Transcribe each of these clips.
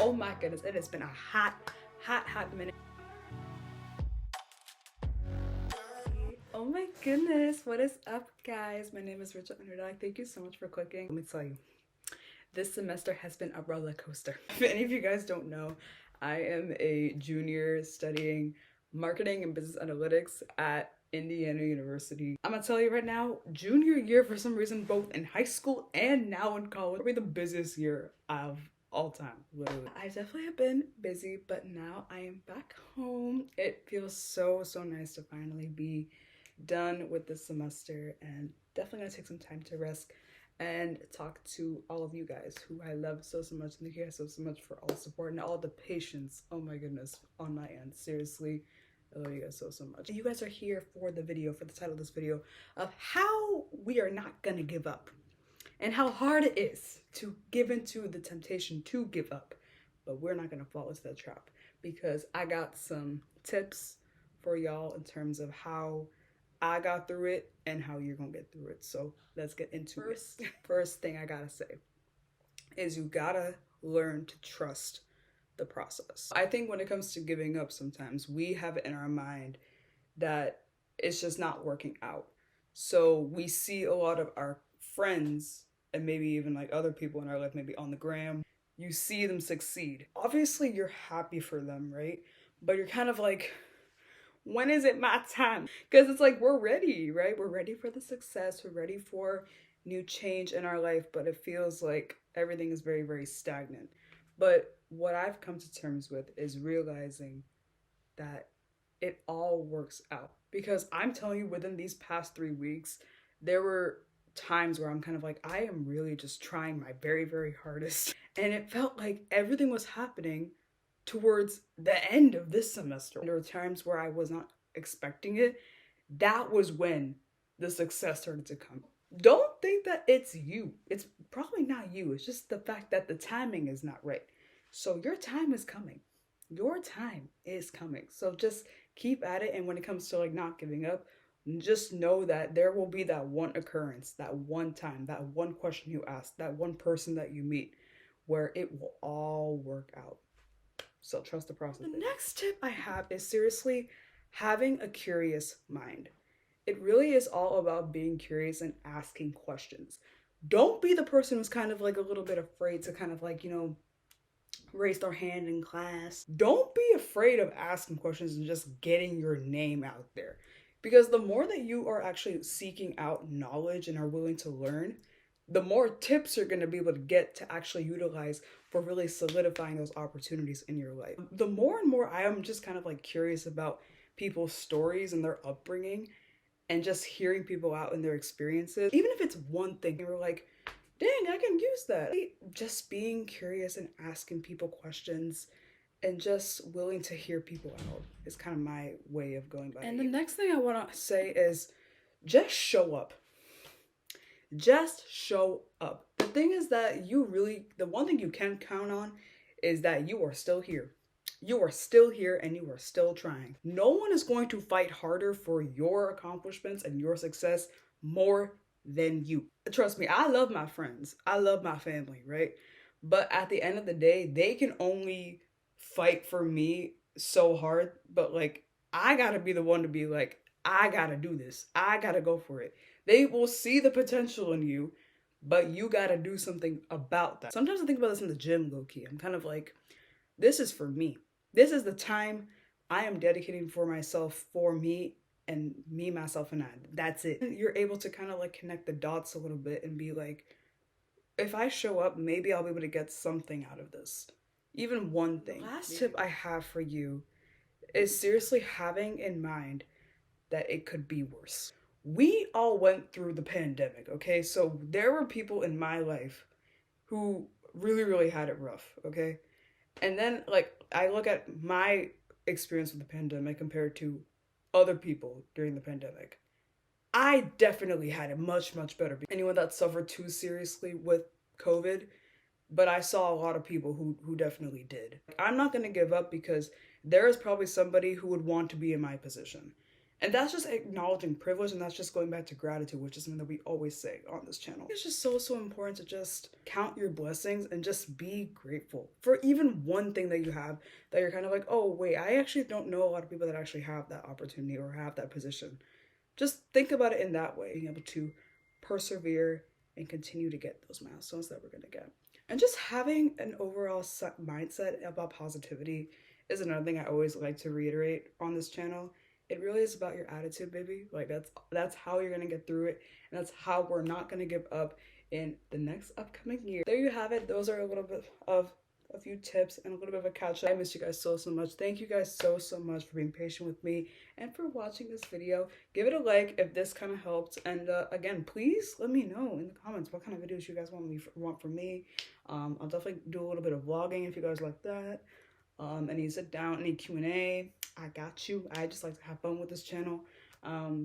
Oh my goodness, it has been a hot minute. Oh my goodness, what is up, guys? My name is Rachel Underdog. Thank you so much for clicking. Let me tell you, this semester has been a roller coaster. If any of you guys don't know, I am a junior studying marketing and business analytics at Indiana University. I'm gonna tell you right now, junior year, for some reason, both in high school and now in college, will be the busiest year of all time, literally. I definitely have been busy, but now I am back home. It feels so nice to finally be done with this semester, and definitely gonna take some time to rest and talk to all of you guys who I love so much, and thank you guys so much for all the support and all the patience, oh my goodness, on my end. Seriously, I love you guys so much. You guys are here for the video, for the title of this video, of how we are not gonna give up and how hard it is to give into the temptation to give up, but we're not gonna fall into that trap, because I got some tips for y'all in terms of how I got through it and how you're gonna get through it. So let's get into it. First thing I gotta say is you gotta learn to trust the process. I think when it comes to giving up, sometimes we have it in our mind that it's just not working out. So we see a lot of our friends and maybe even like other people in our life, maybe on the gram, you see them succeed. Obviously you're happy for them, right? But you're kind of like, when is it my time? Because it's like, we're ready, right? We're ready for the success. We're ready for new change in our life, but it feels like everything is very stagnant. But what I've come to terms with is realizing that it all works out. Because I'm telling you, within these past 3 weeks, there were times where I'm kind of like, I am really just trying my very hardest. And it felt like everything was happening towards the end of this semester. There were times where I was not expecting it. That was when the success started to come. Don't think that it's you. It's probably not you. It's just the fact that the timing is not right. So your time is coming. Your time is coming. So just keep at it. And when it comes to like not giving up, just know that there will be that one occurrence, that one time, that one question you ask, that one person that you meet, where it will all work out. So trust the process. The next tip I have is seriously having a curious mind. It really is all about being curious and asking questions. Don't be the person who's kind of like a little bit afraid to kind of like, raise their hand in class. Don't be afraid of asking questions and just getting your name out there. Because the more that you are actually seeking out knowledge and are willing to learn, the more tips you're going to be able to get to actually utilize for really solidifying those opportunities in your life. The more and more I am just kind of like curious about people's stories and their upbringing, and just hearing people out in their experiences, even if it's one thing, you're like, dang, I can use that. Just being curious and asking people questions and just willing to hear people out is kind of my way of going by it. And the next thing I want to say is just show up. Just show up. The thing is that the one thing you can count on is that you are still here. You are still here and you are still trying. No one is going to fight harder for your accomplishments and your success more than you. Trust me, I love my friends. I love my family, right? But at the end of the day, they can only fight for me so hard. But like, I gotta be the one to be like, I gotta do this. I gotta go for it. They will see the potential in you, but you gotta do something about that. Sometimes I think about this in the gym, low-key. I'm kind of like, this is for me. This is the time I am dedicating for myself, for me, and me, myself, and I. That's it. You're able to kind of like connect the dots a little bit and be like, if I show up, maybe I'll be able to get something out of this. Even one thing. The last tip I have for you is seriously having in mind that it could be worse. We all went through the pandemic, okay? So there were people in my life who really had it rough, okay? And then like I look at my experience with the pandemic compared to other people during the pandemic. I definitely had it much better. Anyone that suffered too seriously with COVID, but I saw a lot of people who definitely did. I'm not going to give up, because there is probably somebody who would want to be in my position. And that's just acknowledging privilege, and that's just going back to gratitude, which is something that we always say on this channel. It's just so important to just count your blessings and just be grateful for even one thing that you have that you're kind of like, oh wait, I actually don't know a lot of people that actually have that opportunity or have that position. Just think about it in that way, being able to persevere and continue to get those milestones that we're going to get. And just having an overall mindset about positivity is another thing I always like to reiterate on this channel. It really is about your attitude, baby. Like that's how you're gonna get through it, and that's how we're not gonna give up in the next upcoming year. There you have it. Those are a little bit of a few tips and a little bit of a catch up. I miss you guys so much. Thank you guys so much for being patient with me and for watching this video. Give it a like if this kind of helped, and again, please let me know in the comments what kind of videos you guys want from me. I'll definitely do a little bit of vlogging if you guys like that. Any sit down, any Q&A, I got you. I just like to have fun with this channel.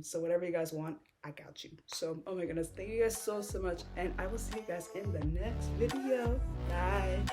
So whatever you guys want, I got you. So, oh my goodness, thank you guys so much, and I will see you guys in the next video. Bye.